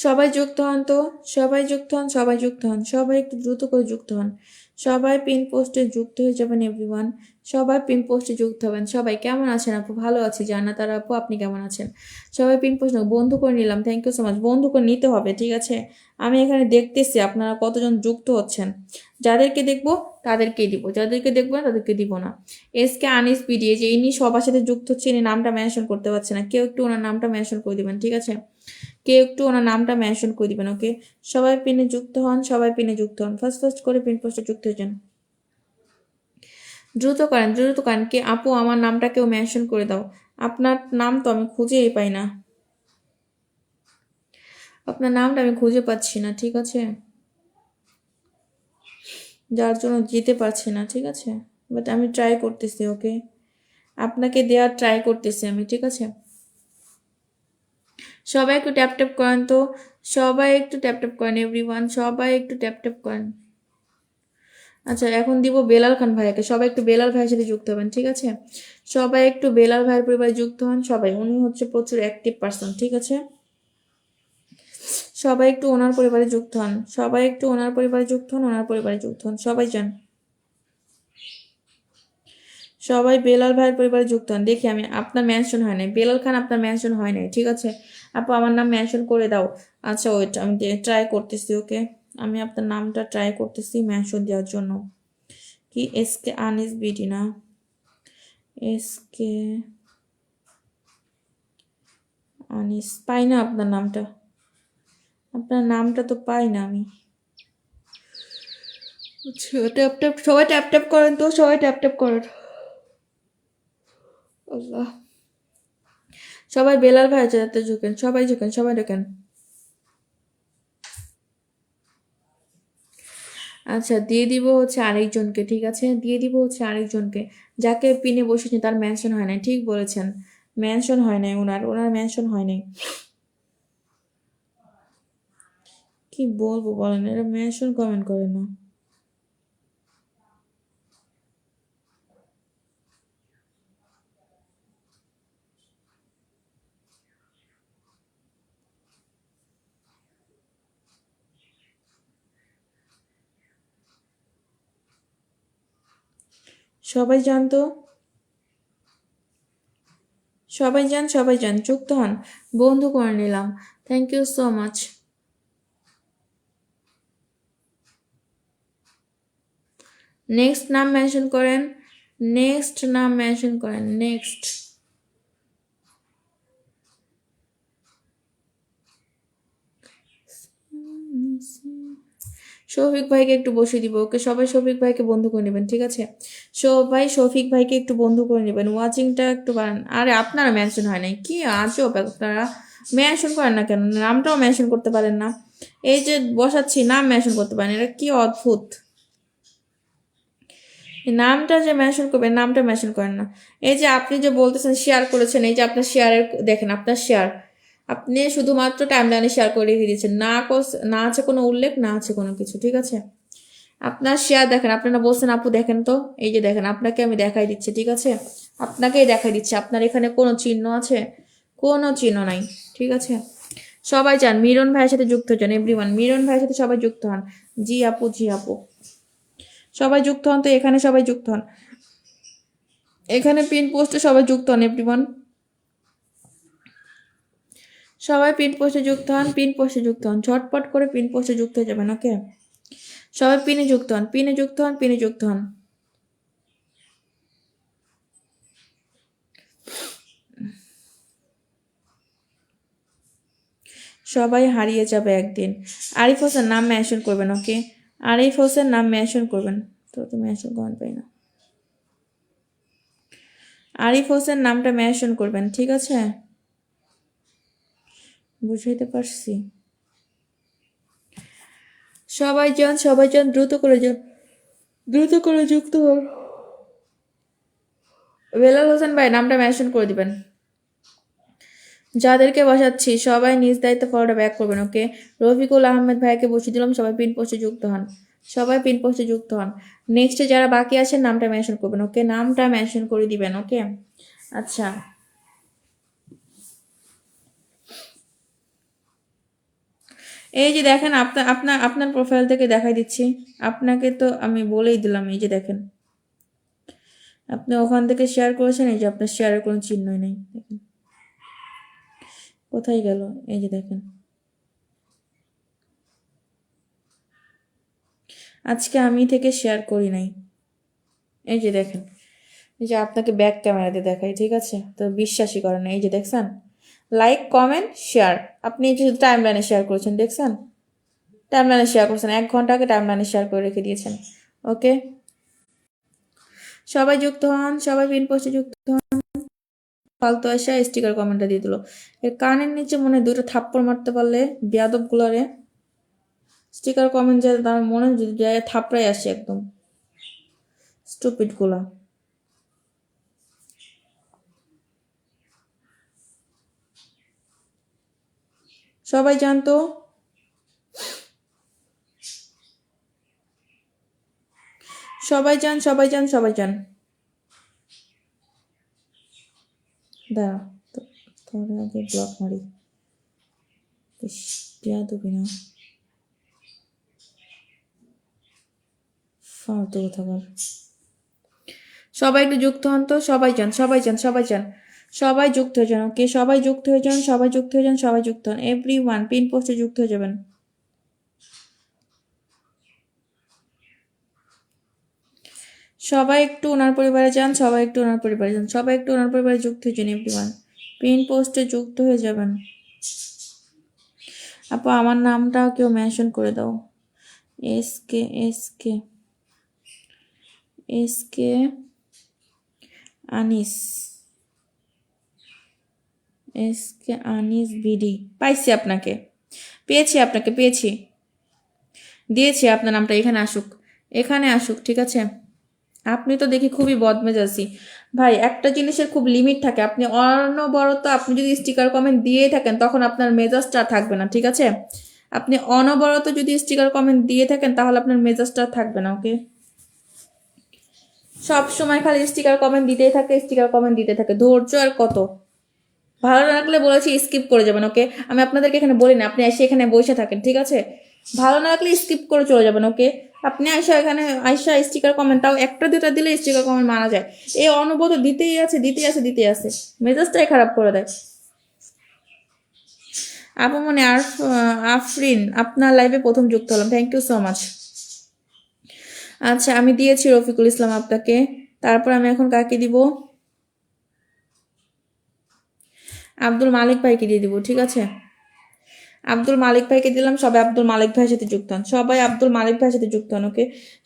সবাই যুক্ত হন তো, সবাই যুক্ত হন, সবাই যুক্ত হন, সবাই একটু দ্রুত করে যুক্ত হন। সবাই পিন পোস্টে যুক্ত হয়ে যাবেন, এভরিওয়ান সবাই পিন পোস্টে যুক্ত হবেন। সবাই কেমন আছেন আপু? ভালো আছি জান্নাতার আপু, আপনি কেমন আছেন? সবাই পিন পোস্ট বন্ধু করে নিলাম, থ্যাংক ইউ সো মাচ। বন্ধু করে নিতে হবে, ঠিক আছে? আমি এখানে দেখতেছি আপনারা কতজন যুক্ত হচ্ছেন। যাদেরকে দেখবো তাদেরকেই দিব, যাদেরকে দেখবো না তাদেরকে দিব না। এসকে আনিস পিডিএ যে ইনি সবার সাথে যুক্ত হচ্ছে, ইনি নামটা মেনশন করতে পারছে না, কেউ একটু ওনার নামটা মেনশন করে দিবেন, ঠিক আছে? কেউ একটু ওনার নামটা মেনশন করে দিবেন, ওকে? সবাই পিনে যুক্ত হন, সবাই পিনে যুক্ত হন, ফার্স্ট করে পিন পোস্টে যুক্ত হয়ে যান। দ্রুত করেন, দ্রুত করেন। কে আপু আমার নামটা কেউ মেনশন করে দাও। আপনার নাম তো আমি খুঁজেই পাই না, আপনার নামটা আমি খুঁজে পাচ্ছি না, ঠিক আছে? যার জন্য যেতে পারছি না, ঠিক আছে? বাট আমি ট্রাই করতেছি, ওকে? আপনাকে দেওয়ার ট্রাই করতেছি আমি, ঠিক আছে? সবাই একটু ট্যাপ ট্যাপ করেন তো, সবাই একটু ট্যাপ ট্যাপ করেন এভরিওয়ান, সবাই একটু ট্যাপ ট্যাপ করেন। আচ্ছা এখন দিব বেলাল খান ভাইয়াকে, সবাই একটু বেলাল ভাইয়ের সাথে যুক্ত হবেন, ঠিক আছে? সবাই একটু বেলাল ভাইয়ের পরিবারে যুক্ত হন সবাই, উনি হচ্ছে প্রচুর অ্যাক্টিভ পার্সন, ঠিক আছে? সবাই একটু ওনার পরিবারে যুক্ত হন, সবাই একটু ওনার পরিবারে যুক্ত হন, ওনার পরিবারে যুক্ত হন, সবাই যান, সবাই বেলাল ভাইয়ের পরিবারে যুক্ত হন। দেখি আমি, আপনার মেনশন হয় নাই, বেলাল খান আপনার মেনশন হয় নাই, ঠিক আছে আপু আমার নাম মেনশন করে দাও। আচ্ছা ওয়েট, আমি ট্রাই করতেছি, ওকে আমি আপনার নামটা ট্রাই করতেছি মেনশন দেওয়ার জন্য। কি এসকে আনিস বিডি না, এসকে আনিস, পাই না আপনার নামটা, আপনার নামটা তো পাই না আমি। আচ্ছা ট্যাপ ট্যাপ, সবাই ট্যাপ ট্যাপ করেন তো, সবাই ট্যাপ ট্যাপ করেন। আল্লাহ, সবাই বেলাল ভাই যাতে ঝুঁকেন, সবাই ঝুঁকেন, সবাই ঢোকেন। আচ্ছা দিয়ে দিব হচ্ছে আরেকজনকে, ঠিক আছে দিয়ে দিব হচ্ছে আরেকজনকে, যাকে পিনে বসেছেন তার মেনশন হয় নাই, ঠিক বলেছেন মেনশন হয় নাই, ওনার ওনার মেনশন হয় নাই। কি বলবো বলেন, এরা মেনশন কমেন্ট করে না। সবাই জানতো, সবাই যান, সবাই যান, যুক্ত হন, বন্ধু করে নিলাম, thank you so much. Next নাম মেনশন করেন, নেক্সট নাম মেনশন করেন, নেক্সট। শফিক ভাইকে একটু বসিয়ে দিব, ওকে সবাই শফিক ভাইকে বন্ধু করে নেবেন, ঠিক আছে সবাই শফিক ভাইকে একটু বন্ধু করে নেবেন, ওয়াচিংটা একটু বাড়ান। আরে আপনারা মেনশন হয় নাই, কি আজব আপনারা, মেনশন করেন না কেন, নামটাও মেনশন করতে পারেন না, এই যে বসাচ্ছি নাম মেনশন করতে পারেন, এটা কি অদ্ভুত, নামটা যে মেনশন করবেন নামটা মেনশন করেন না। এই যে আপনি যে বলতেছেন শেয়ার করেছেন, এই যে আপনার শেয়ারের দেখেন, আপনার শেয়ার আপনি শুধুমাত্র টাইমলাইনে শেয়ার করে রেখে দিয়েছেন, না আছে কোনো উল্লেখ, না আছে কোনো কিছু, ঠিক আছে আপনার শেয়ার দেখেন, আপনারা বলছেন আপু দেখেন তো, এই যে দেখেন আপনাকে আমি দেখাই দিচ্ছি, ঠিক আছে আপনাকেই দেখাই দিচ্ছি, আপনার এখানে কোনো চিহ্ন আছে, কোনো চিহ্ন নাই, ঠিক আছে সবাই যান মিরন ভাইয়ের সাথে যুক্ত হন, এভরিওয়ান মিরন ভাইয়ের সাথে সবাই যুক্ত হন, জি আপু জি আপু, সবাই যুক্ত হন তো, এখানে সবাই যুক্ত হন, এখানে পিন পোস্টে সবাই যুক্ত হন এভরিওয়ান, সবাই পিন পোস্টে যুক্ত হন, পিন পোস্টে যুক্ত হন, ঝটপট করে পিন পোস্টে যুক্ত হয়ে যাবেন, ওকে সবাই পিনে যুক্ত হন, পিনে যুক্ত হন, পিনে যুক্ত হন। সবাই হারিয়ে যাবে একদিন। আরিফ হোসেন নাম মেনশন করবেন, ওকে আরিফ হোসেন নাম মেনশন করবেন, তো মেনশন করেন পাই না, আরিফ হোসেন নামটা মেনশন করবেন, ঠিক আছে বুঝাইতে পারছি। সবাই যান, সবাই যান, দ্রুত করে যান, দ্রুত করে যুক্ত হন। বেলাল হোসেন ভাই নামটা মেনশন করে দিবেন, যাদেরকে বসাচ্ছি সবাই নিজ দায়িত্ব ফলোটা ব্যাক করবেন, ওকে রফিকুল আহমেদ ভাইকে বসিয়ে দিলাম, সবাই পিন পোস্টে যুক্ত হন, সবাই পিন পোস্টে যুক্ত হন। নেক্সটে যারা বাকি আছেন নামটা মেনশন করবেন, ওকে নামটা মেনশন করে দিবেন, ওকে আচ্ছা এই যে দেখেন, আপনার আপনার আপনার প্রোফাইল থেকে দেখাই দিচ্ছি, আপনাকে তো আমি বলেই দিলাম, এই যে দেখেন আপনি ওখান থেকে শেয়ার করেছেন, এই যে আপনার শেয়ারের কোনো চিহ্নই নেই, দেখেন কোথায় গেল, এই যে দেখেন আজকে আমি থেকে শেয়ার করি নাই, এই যে দেখেন, এই যে আপনাকে ব্যাক ক্যামেরাতে দেখাই, ঠিক আছে তো বিশ্বাসই করেন না, এই যে দেখছেন লাইক কমেন্ট শেয়ার, আপনি এই যে টাইম লাইনে শেয়ার করেছেন, দেখছেন টাইম লাইনে শেয়ার করছেন, 1 ঘন্টা আগে টাইম লাইনে শেয়ার করে রেখে দিয়েছেন, ওকে সবাই যুক্ত হন, সবাই পিন পোস্টে যুক্ত হন। ফালতু এসে স্টিকার কমেন্টটা দিয়ে দিল, এর কানের নিচে মনে হয় 2টা থাপ্পড় মারতে পারলে বেয়াদব গুলারে, স্টিকার কমেন্ট যায় তার মনে হয় যদি যায় থাপড়াই আসে একদম, স্টুপিড গুলা। সবাই জানতো, সবাই যান, সবাই যান, সবাই যান। দাঁড়া, তোর আগে ব্লক মারি। দেবি না, ফালতু কোথাকার। সবাই একটু যুক্ত হন তো, সবাই যান, সবাই যান, সবাই যান, সবাই যুক্ত হয়ে যান। ওকে, সবাই যুক্ত হয়ে যান, সবাই যুক্ত হয়ে যান, সবাই যুক্ত হন। এভরিওয়ান পিন পোস্টে যুক্ত হয়ে যাবেন। সবাই একটু ওনার পরিবারে যান, সবাই একটু ওনার পরিবারে যান, সবাই একটু ওনার পরিবারে যুক্ত হয়ে যান। এভরিওয়ান পিন পোস্টে যুক্ত হয়ে যাবেন। আপু আমার নামটাও কেউ মেনশন করে দাও। SK SK SK Anis, SK Anis BD. পাইছি আপনাকে, পেয়েছি আপনাকে, পেয়েছি, দিয়েছি আপনার নামটা। এখানে আসুক, এখানে আসুক, ঠিক আছে। আপনি তো দেখি খুবই বদমেজাজি ভাই। একটা জিনিসের খুব লিমিট থাকে। আপনি অনবরত আপনি যদি স্টিকার কমেন্ট দিয়ে থাকেন তখন আপনার মেজাজটা থাকবে না, ঠিক আছে। আপনি অনবরত যদি স্টিকার কমেন্ট দিয়ে থাকেন তাহলে আপনার মেজাজটা থাকবে না। ওকে, সব সময় খালি স্টিকার কমেন্ট দিতেই থাকে, স্টিকার কমেন্ট দিতে থাকে। ধৈর্য আর কত। ভালো না লাগলে বলেছি স্কিপ করে যাবেন। ওকে, আমি আপনাদেরকে এখানে বলি না, আপনি এসে এখানে বসে থাকেন, ঠিক আছে। ভালো না লাগলে স্কিপ করে চলে যাবেন। ওকে, আপনি আইসা এখানে আইসা স্টিকার কমেন্ট, তাও একটা দুটা দিলে স্টিকার কমেন্ট মানা যায়। এই অনুভূত দিতেই আছে, দিতেই আছে, দিতেই আছে, মেজাজটাই খারাপ করে দেয়। আপু মনে আফরিন, আপনার লাইভে প্রথম যুক্ত হলাম, থ্যাংক ইউ সো মাচ। আচ্ছা, আমি দিয়েছি রফিকুল ইসলাম আপনাকে। তারপর আমি এখন কাকে দিব? আব্দুল মালিক ভাইকে দিয়ে দিব, ঠিক আছে। আব্দুল মালিক ভাইকে দিলাম। সবাই আব্দুল মালিক ভাইয়ের সাথে যুক্ত হন, সবাই আব্দুল মালিক ভাইয়ের সাথে যুক্ত হন। ওকে,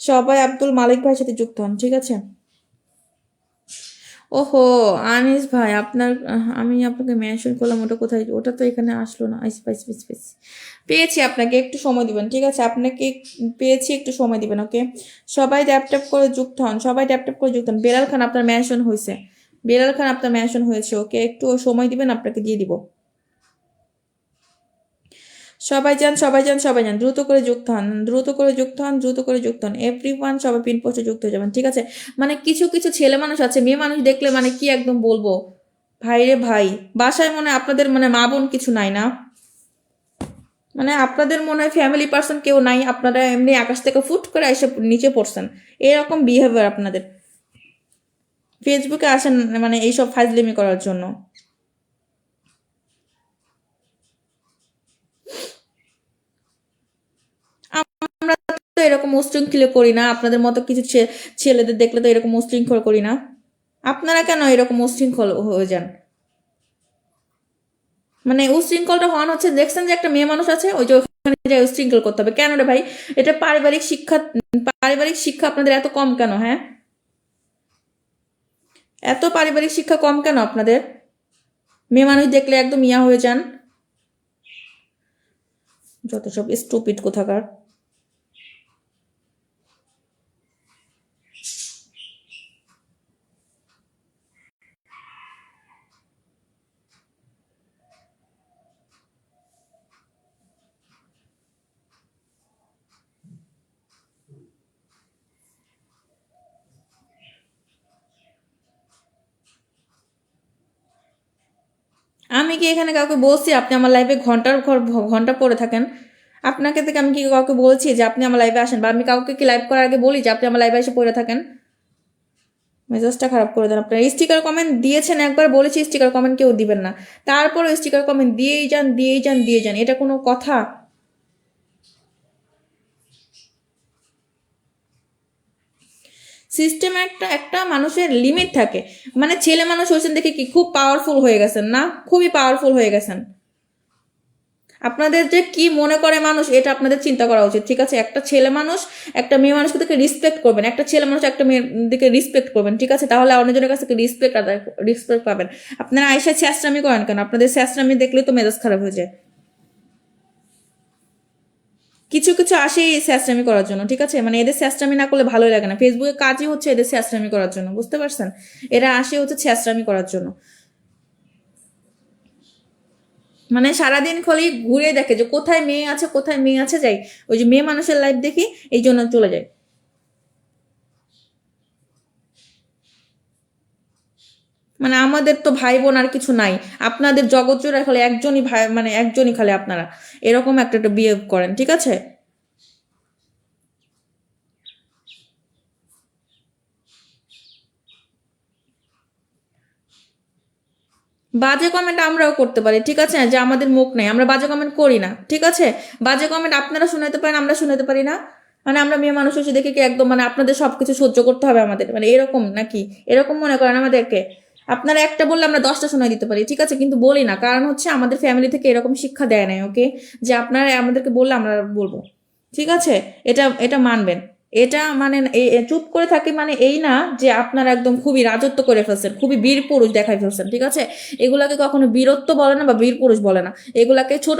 সবাই আব্দুল মালিক ভাইয়ের সাথে যুক্ত হন, ঠিক আছে। ওহো আনিস ভাই, আপনার আমি আপনাকে মেনশন করলাম, ওটা কোথায়? ওটা তো এখানে আসলো না। পেয়েছি আপনাকে, একটু সময় দিবেন, ঠিক আছে। আপনাকে পেয়েছি, একটু সময় দিবেন। ওকে, সবাই ট্যাপ ট্যাপ করে যুক্ত হন, সবাই ট্যাপ ট্যাপ করে যুক্ত হন। বেলাল খান আপনার মেনশন হয়েছে, বেলাল খান আপনার মেনশন হয়েছে। ওকে, একটু সময় দিবেন, আপনাকে দিয়ে দিব। সবাই যান, সবাই যান, সবাই যান, দ্রুত করে যুক্ত হন, দ্রুত করে যুক্ত হন, দ্রুত করে যুক্ত হন। এভরিওয়ান সবাই পিন পোস্টে যুক্ত হয়ে যাবেন, ঠিক আছে। মানে কিছু কিছু ছেলে মানুষ আছে, মেয়ে মানুষ দেখলে মানে কি একদম বলবো ভাই রে ভাই। বাসায় মনে আপনাদের মানে মা বোন কিছু নাই না, মানে আপনাদের মনে হয় ফ্যামিলি পার্সন কেউ নাই, আপনারা এমনি আকাশ থেকে ফুট করে এসে নিচে পড়ছেন। এরকম বিহেভিয়ার আপনাদের। ফেসবুকে আসেন মানে এইসব ফাজলিমি করার জন্য। আমরা তো এরকম উশৃঙ্খল করি না, আপনাদের মতো কিছু ছেলেদের দেখলে তো এরকম উশৃঙ্খল করি না। আপনারা কেন এরকম উশৃঙ্খল হয়ে যান? মানে উশৃঙ্খলটা হন হচ্ছে, দেখছেন যে একটা মেয়ে মানুষ আছে, ওই যে ওখানে যাই উশৃঙ্খল করতে হবে কেন রে ভাই? এটা পারিবারিক শিক্ষা, পারিবারিক শিক্ষা আপনাদের এত কম কেন? হ্যাঁ, এত পারিবারিক শিক্ষা কম কেন আপনাদের? মেয়ে মানুষ দেখলে একদম ইয়া হয়ে যান, যত সব স্টুপিড কোথাকার। আমি কি এখানে কাউকে বলছি আপনি আমার লাইভে ঘন্টার ঘর ঘন্টা পড়ে থাকেন? আপনাকে থেকে আমি কি কাউকে বলছি যে আপনি আমার লাইভে আসেন? বা আমি কাউকে কি লাইভ করার আগে বলি যে আপনি আমার লাইভে এসে পড়ে থাকেন? মেজাজটা খারাপ করে দেন আপনারা। স্টিকার কমেন্ট দিয়েছেন একবার, বলেছি স্টিকার কমেন্ট কেউ দিবেন না, তারপরে স্টিকার কমেন্ট দিয়েই যান, দিয়েই যান, দিয়ে যান। এটা কোনো কথা? সিস্টেম একটা একটা মানুষের লিমিট থাকে। মানে ছেলে মানুষ হয়েছেন দেখে কি খুব পাওয়ারফুল হয়ে গেছেন না? খুবই পাওয়ারফুল হয়ে গেছেন। আপনাদের যে কি মনে করে মানুষ এটা আপনাদের চিন্তা করা উচিত, ঠিক আছে। একটা ছেলে মানুষ একটা মেয়ে মানুষকে থেকে রেসপেক্ট করবেন, একটা ছেলে মানুষ একটা মেয়ের দিকে রেসপেক্ট করবেন, ঠিক আছে। তাহলে অন্যজনের কাছ থেকে রেসপেক্ট পাবেন। আপনারা আয়সা স্যাসরামি করেন কেন? আপনাদের স্যাসরামি দেখলে তো মেজাজ খারাপ হয়ে যায়। কিছু কিছু আসে এই স্যাসরামি করার জন্য, ঠিক আছে। মানে এদের স্যাসরামি না করলে ভালোই লাগে না। ফেসবুকে কাজই হচ্ছে এদের স্যাসরামি করার জন্য, বুঝতে পারছেন? এরা আসে হচ্ছে স্যাসরামি করার জন্য। মানে সারাদিন খালি ঘুরে দেখে যে কোথায় মেয়ে আছে, কোথায় মেয়ে আছে, যাই ওই যে মেয়ে মানুষের লাইফ দেখি, এই জন্য চলে যায়। মানে আমাদের তো ভাই বোন আর কিছু নাই, আপনাদের জগৎ জোড়া খালি একজনই ভাই, মানে একজনই খালি আপনারা, এরকম একটা একটা বিহেভ করেন, ঠিক আছে? বাজে কমেন্ট আমরাও করতে পারি, ঠিক আছে, যে আমাদের মুখ নেই, আমরা বাজে কমেন্ট করি না, ঠিক আছে? বাজে কমেন্ট আপনারা শোনাতে পারেন, আমরা শোনাতে পারি না? মানে আমরা মেয়ে মানুষ এসে দেখে কি একদম মানে আপনাদের সবকিছু সহ্য করতে হবে আমাদের, মানে এরকম নাকি? এরকম মনে করেন আমাদেরকে? আপনারা একটা বললে আমরা 10টা শোনাই দিতে পারি, ঠিক আছে, কিন্তু বলি না, কারণ হচ্ছে আমাদের ফ্যামিলি থেকে এরকম শিক্ষা দেয় নাই, ওকে, যে আপনারা আমাদেরকে বললে আমরা বলবো, ঠিক আছে? এটা এটা মানবেন। এটা মানে চুপ করে থাকি মানে এই না যে আপনারা একদম খুবই রাজত্ব করে ফেলছেন, খুবই বীর পুরুষ দেখাই ফেলছেন, ঠিক আছে? এগুলাকে কখনো বীরত্ব বলে না বা বীর পুরুষ বলে না, এগুলাকে ছোট